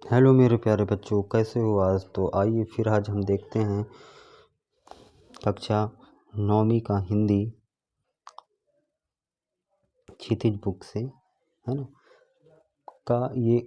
Hello मेरे प्यारे बच्चों, कैसे हो आज। तो आइए फिर आज हम देखते हैं कक्षा 9वीं का हिंदी क्षितिज बुक से, है ना, का ये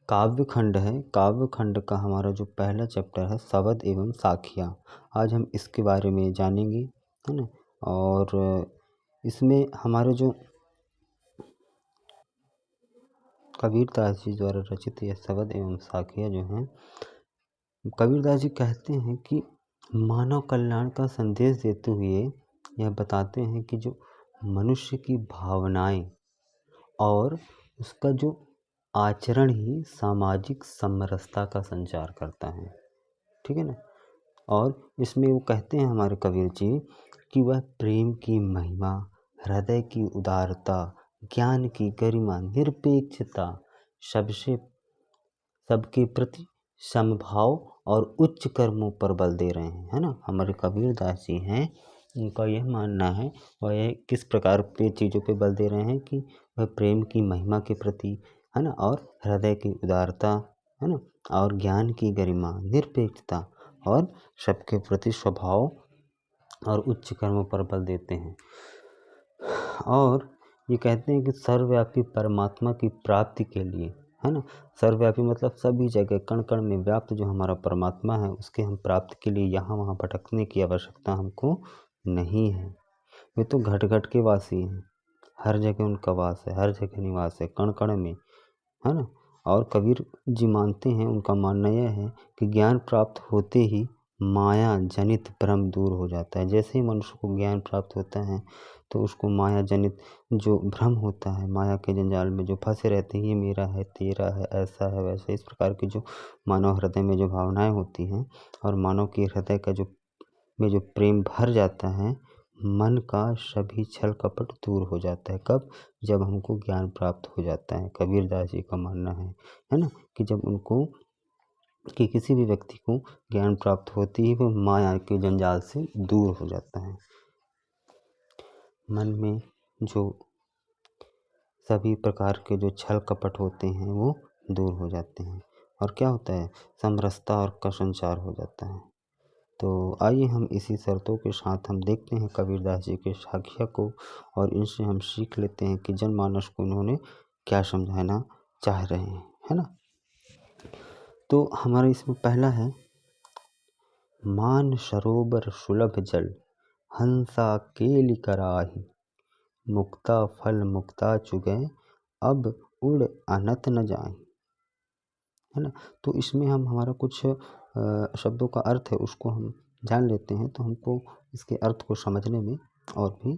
काव्य खंड है। काव्य खंड का हमारा जो पहला चैप्टर है शब्द एवं साखियाँ, आज हम इसके बारे में जानेंगे, है ना। और इसमें हमारे जो कबीरदास जी द्वारा रचित यह शब्द एवं साखियाँ जो हैं, कबीरदास जी कहते हैं कि मानव कल्याण का संदेश देते हुए यह बताते हैं कि जो मनुष्य की भावनाएं और उसका जो आचरण ही सामाजिक समरसता का संचार करता है, ठीक है ना। और इसमें वो कहते हैं हमारे कबीर जी कि वह प्रेम की महिमा, हृदय की उदारता, ज्ञान की गरिमा, निरपेक्षता, सबसे सबके प्रति समभाव और उच्च कर्मों पर बल दे रहे हैं, है ना। हमारे कबीरदास जी हैं, उनका यह मानना है, वह यह किस प्रकार पे चीज़ों पे बल दे रहे हैं कि वह प्रेम की महिमा के प्रति, है ना, और हृदय की उदारता, है ना, और ज्ञान की गरिमा, निरपेक्षता और सबके प्रति स्वभाव और उच्च कर्मों पर बल देते हैं। और ये कहते हैं कि सर्वव्यापी परमात्मा की प्राप्ति के लिए, है ना, सर्वव्यापी मतलब सभी जगह कण कण में व्याप्त जो हमारा परमात्मा है, उसके हम प्राप्ति के लिए यहाँ वहाँ भटकने की आवश्यकता हमको नहीं है। वे तो घट घट के वासी हैं, हर जगह उनका वास है, हर जगह निवास है, कण कण में, है ना। और कबीर जी मानते हैं, उनका मानना यह है कि ज्ञान प्राप्त होते ही माया जनित भ्रम दूर हो जाता है। जैसे ही मनुष्य को ज्ञान प्राप्त होता है तो उसको माया जनित जो भ्रम होता है, माया के जंजाल में जो फंसे रहते हैं, ये मेरा है, तेरा है, ऐसा है, वैसा, इस प्रकार की जो मानव हृदय में जो भावनाएं होती हैं और मानव के हृदय का जो प्रेम भर जाता है, मन का सभी छल कपट दूर हो जाता है। कब? जब हमको ज्ञान प्राप्त हो जाता है। कबीरदास जी का मानना है ना, कि जब उनको कि किसी भी व्यक्ति को ज्ञान प्राप्त होती है, वो माया के जंजाल से दूर हो जाता है। मन में जो सभी प्रकार के जो छल कपट होते हैं वो दूर हो जाते हैं, और क्या होता है, समरसता और का संचार हो जाता है। तो आइए हम इसी शर्तों के साथ हम देखते हैं कबीरदास जी के साखिया को, और इनसे हम सीख लेते हैं कि जनमानस को उन्होंने क्या समझाना चाह रहे हैं, है ना। तो हमारा इसमें पहला है, मान सरोवर सुलभ जल, हंसा केलि कराहि, मुक्ता फल मुक्ता चुगै, अब उड़ अनत न जाहि, है ना। तो इसमें हम हमारा कुछ शब्दों का अर्थ है उसको हम जान लेते हैं, तो हमको इसके अर्थ को समझने में और भी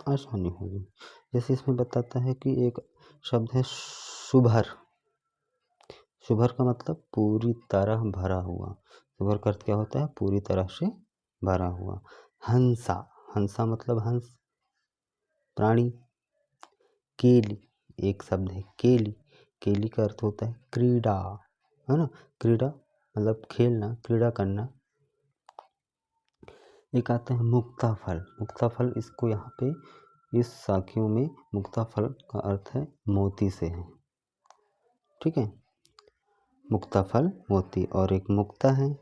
आसानी होगी। जैसे इसमें बताता है कि एक शब्द है सुभर। सुभर का मतलब पूरी तरह भरा हुआ। सुभर का अर्थ क्या होता है? पूरी तरह से भरा हुआ। हंसा, हंसा मतलब हंस, प्राणी। केली, एक शब्द है केली। केली का अर्थ होता है क्रीड़ा, है ना। क्रीड़ा मतलब खेलना, क्रीड़ा करना। एक आता है मुक्ता फल। मुक्ता फल, इसको यहाँ पे इस साखियों में मुक्ता फल का अर्थ है मोती से है, ठीक है। मुक्ता फल मोती। और एक मुक्ता है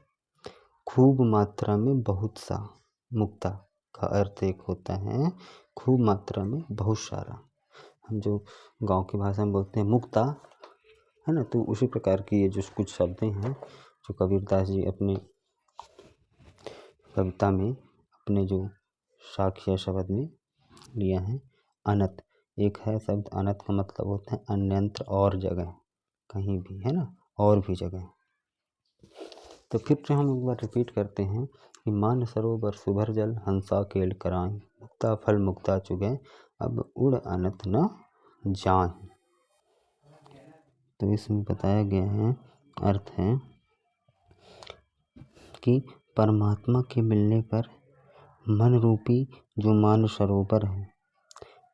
खूब मात्रा में बहुत सा। मुक्ता का अर्थ एक होता है खूब मात्रा में बहुत सारा। हम जो गांव की भाषा में बोलते हैं मुक्ता, है ना, तो उसी प्रकार की ये जो कुछ शब्द हैं जो कबीरदास जी अपने कविता में अपने जो साखिया शब्द में लिया है। अनत, एक है शब्द अनत का मतलब होता है अन्यंत्र और जगह, कहीं भी, है ना, और भी जगह। तो फिर से हम एक बार रिपीट करते हैं कि मान सरोवर सुभर जल, हंसा केल कराई, मुक्ता फल मुक्ता चुगै, अब उड़ अनत न जाहि। तो इसमें बताया गया है, अर्थ है कि परमात्मा के मिलने पर मन रूपी जो मान सरोवर है,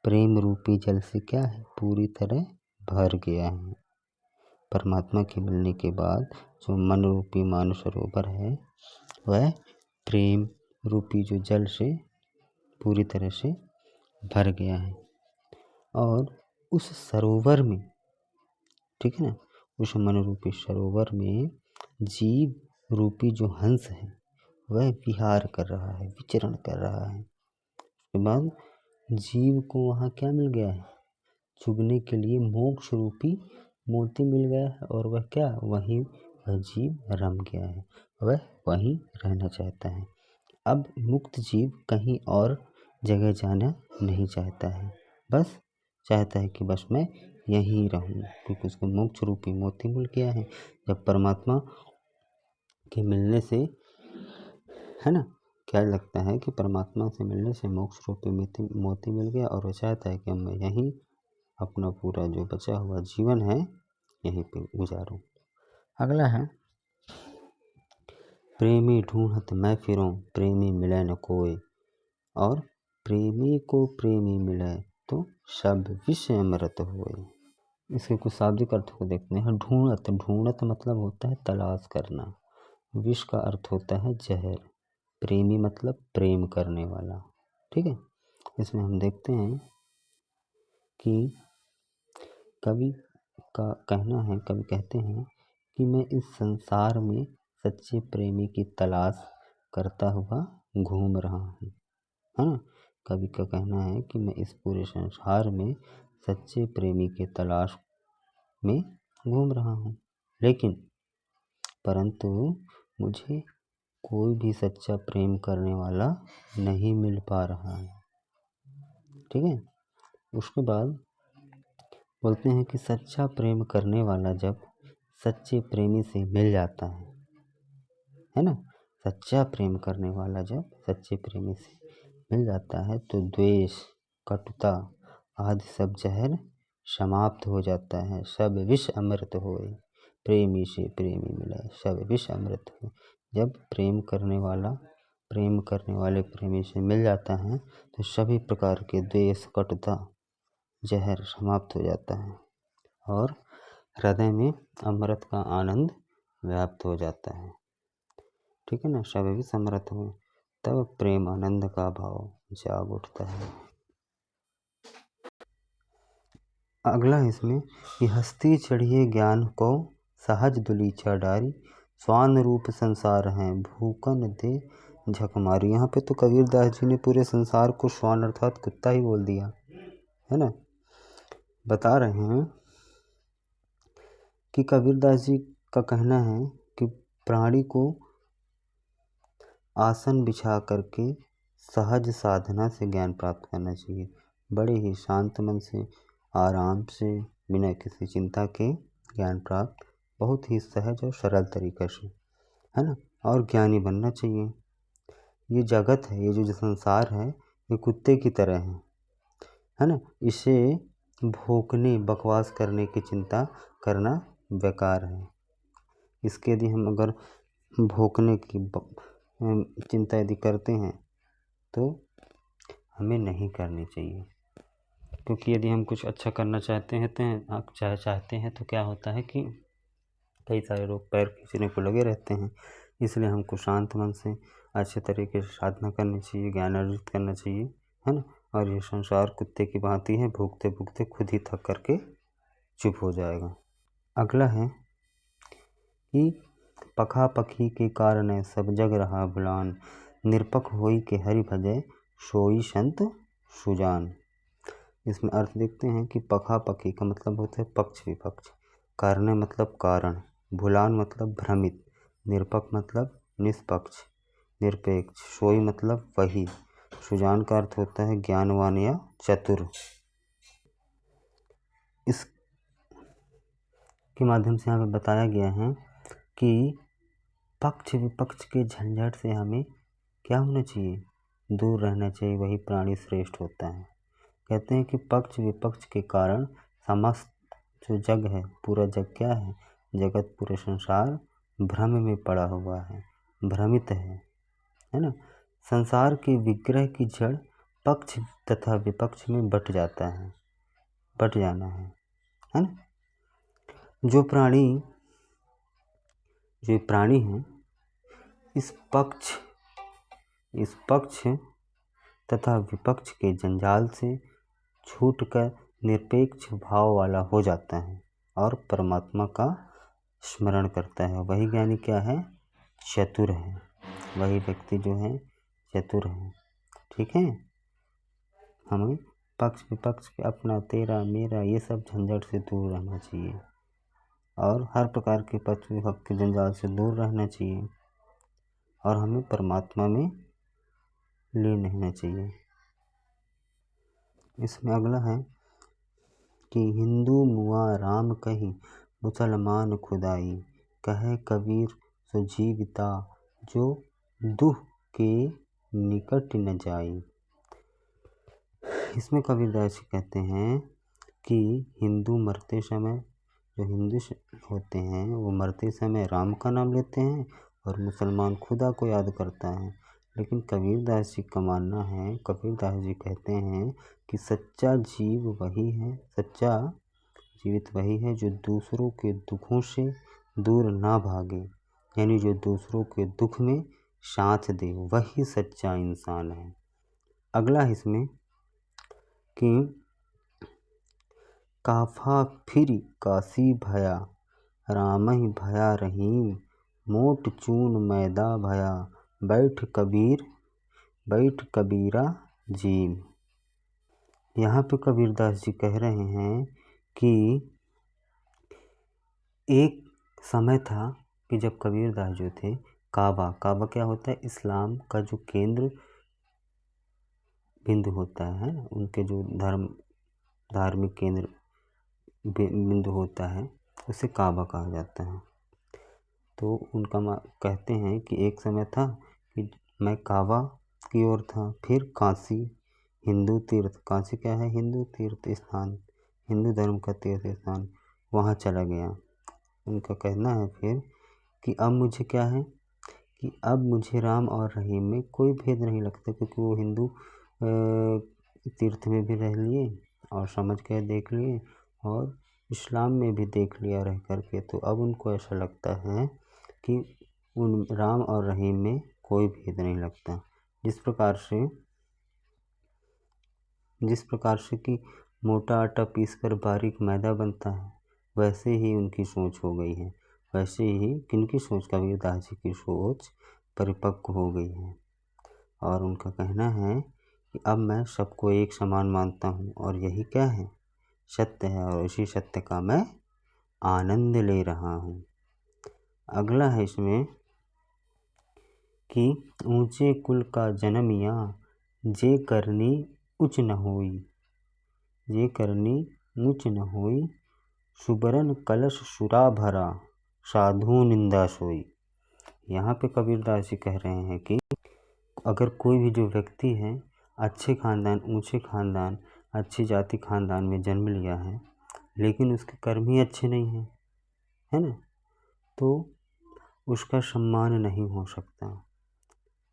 प्रेम रूपी जल से क्या है, पूरी तरह भर गया है। परमात्मा के मिलने के बाद जो मन रूपी मान सरोवर है, वह प्रेम रूपी जो जल से पूरी तरह से भर गया है। और उस सरोवर में, ठीक है ना, उस मन रूपी सरोवर में जीव रूपी जो हंस है वह विहार कर रहा है, विचरण कर रहा है। उसके बाद जीव को वहाँ क्या मिल गया है? चुगने के लिए मोक्ष रूपी मोती मिल गया है, और वह क्या, वहीं वह जीव रम गया है, वह वहीं रहना चाहता है। अब मुक्त जीव कहीं और जगह जाना नहीं चाहता है, बस चाहता है कि बस मैं यहीं रहूं, क्योंकि उसको मोक्ष रूपी मोती मिल गया है। जब परमात्मा के मिलने से, है ना, क्या लगता है कि परमात्मा से मिलने से मोक्ष रूपी मोती मिल गया, और वो चाहता है कि मैं यहीं अपना पूरा जो बचा हुआ जीवन है यहीं पे गुजारूं। अगला है, प्रेमी ढूंढत मैं फिरूं, प्रेमी मिले न कोई, और प्रेमी को प्रेमी मिले तो सब विष अमृत होए। इसके कुछ शाब्दिक अर्थ को देखते हैं। ढूंढत, ढूंढत मतलब होता है तलाश करना। विष का अर्थ होता है जहर। प्रेमी मतलब प्रेम करने वाला। ठीक है, इसमें हम देखते हैं कि कवि का कहना है, कवि कहते हैं कि मैं इस संसार में सच्चे प्रेमी की तलाश करता हुआ घूम रहा हूँ, है ना। कवि का कहना है कि मैं इस पूरे संसार में सच्चे प्रेमी की तलाश में घूम रहा हूँ, लेकिन परंतु मुझे कोई भी सच्चा प्रेम करने वाला नहीं मिल पा रहा है। ठीक है, उसके बाद बोलते हैं कि सच्चा प्रेम करने वाला जब सच्चे प्रेमी से मिल जाता है ना, सच्चा प्रेम करने वाला जब सच्चे प्रेमी से मिल जाता है तो द्वेष, कटुता आदि सब जहर समाप्त हो जाता है। सब विष अमृत होए, प्रेमी से प्रेमी मिले सब विष अमृत हो। जब प्रेम करने वाले प्रेमी से मिल जाता है तो सभी प्रकार के द्वेष, कटुता, जहर समाप्त हो जाता है, और हृदय में अमृत का आनंद व्याप्त हो जाता है। ठीक है ना, सब विष अमृत हो, तब प्रेम आनंद का भाव जाग उठता है। अगला इसमें कि हस्ती चढ़िए ज्ञान को सहज दुलीचा डारी, स्वान रूप संसार हैं भूकन दे झक मारी। यहाँ पे तो कबीरदास जी ने पूरे संसार को स्वान अर्थात कुत्ता ही बोल दिया, है ना। बता रहे हैं कि कबीरदास जी का कहना है कि प्राणी को आसन बिछा करके सहज साधना से ज्ञान प्राप्त करना चाहिए। बड़े ही शांत मन से, आराम से, बिना किसी चिंता के ज्ञान प्राप्त बहुत ही सहज और सरल तरीके से, है ना, और ज्ञानी बनना चाहिए। ये जगत है, ये जो संसार है, ये कुत्ते की तरह है ना। इसे भौंकने, बकवास करने की चिंता करना बेकार है। इसके यदि हम अगर भौंकने की चिंता यदि करते हैं तो हमें नहीं करनी चाहिए, क्योंकि यदि हम कुछ अच्छा करना चाहते हैं तो क्या होता है कि कई सारे लोग पैर खींचने को लगे रहते हैं। इसलिए हमको शांत मन से अच्छे तरीके से साधना करनी चाहिए, ज्ञान अर्जित करना चाहिए, है ना। और ये संसार कुत्ते की भांति है, भूखते भूखते खुद ही थक करके चुप हो जाएगा। अगला है कि पखा पखी के कारण सब जग रहा भुलान, निरपक होई के हरि भजय सोई संत सुजान। इसमें अर्थ देखते हैं कि पखा पखी का मतलब होता है पक्ष विपक्ष, कारण मतलब कारण, भुलान मतलब भ्रमित, निरपक मतलब निष्पक्ष, निरपेक्ष, सोई मतलब वही, सुजान का अर्थ होता है ज्ञानवान या चतुर। इस के माध्यम से हमें बताया गया है कि पक्ष विपक्ष के झंझट से हमें क्या होना चाहिए, दूर रहना चाहिए, वही प्राणी श्रेष्ठ होता है। कहते हैं कि पक्ष विपक्ष के कारण समस्त जो जग है, पूरा जग क्या है, जगत पूरे संसार भ्रम में पड़ा हुआ है, भ्रमित है ना। संसार के विग्रह की जड़ पक्ष तथा विपक्ष में बट जाता है, बट जाना है ना। जो प्राणी हैं इस पक्ष तथा विपक्ष के जंजाल से छूटकर निरपेक्ष भाव वाला हो जाता है और परमात्मा का स्मरण करता है। वही ज्ञानी क्या है? चतुर है। वही व्यक्ति जो है चतुर है। ठीक है, हमें पक्ष विपक्ष के अपना तेरा मेरा ये सब झंझट से दूर रहना चाहिए और हर प्रकार के पक्ष विपक्ष के जंजाल से दूर रहना चाहिए और हमें परमात्मा में लीन रहना चाहिए। इसमें अगला है कि हिंदू मुआ राम कही मुसलमान खुदाई, कहे कबीर सो जीविता जो दुख के निकट न जाई। इसमें कबीरदास जी कहते हैं कि हिंदू मरते समय, जो हिंदू होते हैं वो मरते समय राम का नाम लेते हैं और मुसलमान खुदा को याद करता है। लेकिन कबीरदास जी का मानना है, कबीरदास जी कहते हैं कि सच्चा जीव वही है, सच्चा जीवित वही है जो दूसरों के दुखों से दूर ना भागे, यानी जो दूसरों के दुख में साथ दे, वही सच्चा इंसान है। अगला इसमें कि काफा फिर काशी भया, राम ही भया रहीम, मोट चून मैदा भया, बैठ कबीरा जीम। यहाँ पे कबीरदास जी कह रहे हैं कि एक समय था कि जब कबीरदास जो थे, काबा क्या होता है? इस्लाम का जो केंद्र बिंदु होता है, उनके जो धार्मिक केंद्र बिंदु होता है उसे काबा कहा जाता है। तो उनका कहते हैं कि एक समय था कि मैं काबा की ओर था, फिर काशी हिंदू तीर्थ, काशी क्या है? हिंदू तीर्थ स्थान, हिंदू धर्म का तीर्थ स्थान, वहाँ चला गया। उनका कहना है फिर कि अब मुझे क्या है कि अब मुझे राम और रहीम में कोई भेद नहीं लगता, क्योंकि वो हिंदू तीर्थ में भी रह लिए और समझ के देख लिए और इस्लाम में भी देख लिया रह करके। तो अब उनको ऐसा लगता है कि उन राम और रहीम में कोई भेद नहीं लगता। जिस प्रकार से कि मोटा आटा पीसकर बारीक मैदा बनता है, वैसे ही उनकी सोच हो गई है। वैसे ही किनकी सोच? कबीरदास जी की सोच परिपक्व हो गई है और उनका कहना है कि अब मैं सबको एक समान मानता हूँ और यही क्या है? सत्य है और इसी सत्य का मैं आनंद ले रहा हूँ। अगला है इसमें कि ऊंचे कुल का जन्मिया, जे करनी उच्च न होई, जे करनी उच्च न होई, सुबरन कलश सुरा भरा, साधु निंदा सोई। यहाँ पे कबीरदास जी कह रहे हैं कि अगर कोई भी जो व्यक्ति है अच्छे खानदान, ऊंचे खानदान, अच्छी जाति खानदान में जन्म लिया है, लेकिन उसके कर्म ही अच्छे नहीं हैं, है ना, तो उसका सम्मान नहीं हो सकता।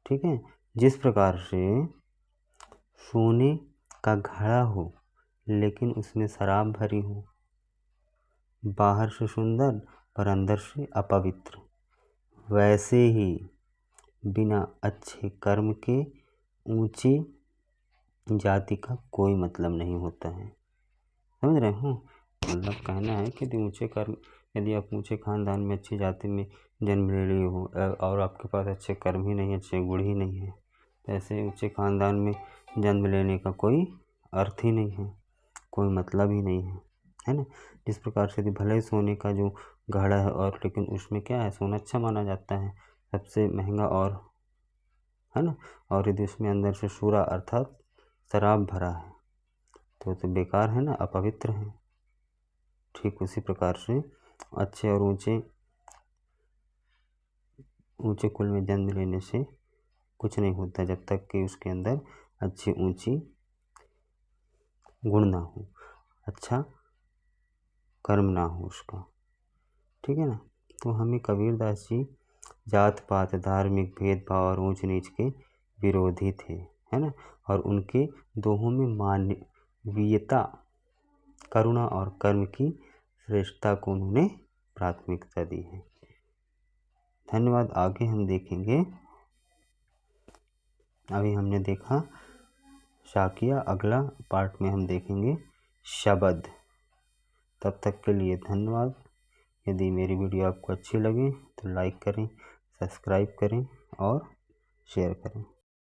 ठीक है, जिस प्रकार से सोने का घड़ा हो लेकिन उसमें शराब भरी हो, बाहर से सुंदर पर अंदर से अपवित्र, वैसे ही बिना अच्छे कर्म के ऊंची जाति का कोई मतलब नहीं होता है। समझ रहे हो? मतलब कहना है कि ऊंचे कर्म, यदि आप ऊंचे खानदान में अच्छी जाति में जन्म ले लिए हो और आपके पास अच्छे कर्म ही नहीं, अच्छे गुण ही नहीं है, तो ऐसे ऊंचे खानदान में जन्म लेने का कोई अर्थ ही नहीं है, कोई मतलब ही नहीं है ना। जिस प्रकार से भले सोने का जो घड़ा है और लेकिन उसमें क्या है? सोना अच्छा माना जाता है, सबसे महंगा, और है ना, और यदि उसमें अंदर से सूरा अर्थात शराब भरा है तो बेकार है ना, अपवित्र है। ठीक उसी प्रकार से अच्छे और ऊंचे कुल में जन्म लेने से कुछ नहीं होता जब तक कि उसके अंदर अच्छी ऊंची गुण ना हो, अच्छा कर्म ना हो उसका। ठीक है ना। तो हमें कबीरदास जी जात पात, धार्मिक भेदभाव और ऊंच नीच के विरोधी थे, है ना, और उनके दोहों में मानवीयता, करुणा और कर्म की श्रेष्ठता को उन्होंने प्राथमिकता दी है। धन्यवाद। आगे हम देखेंगे, अभी हमने देखा शाकिया, अगला पार्ट में हम देखेंगे शब्द। तब तक के लिए धन्यवाद। यदि मेरी वीडियो आपको अच्छी लगे तो लाइक करें, सब्सक्राइब करें और शेयर करें।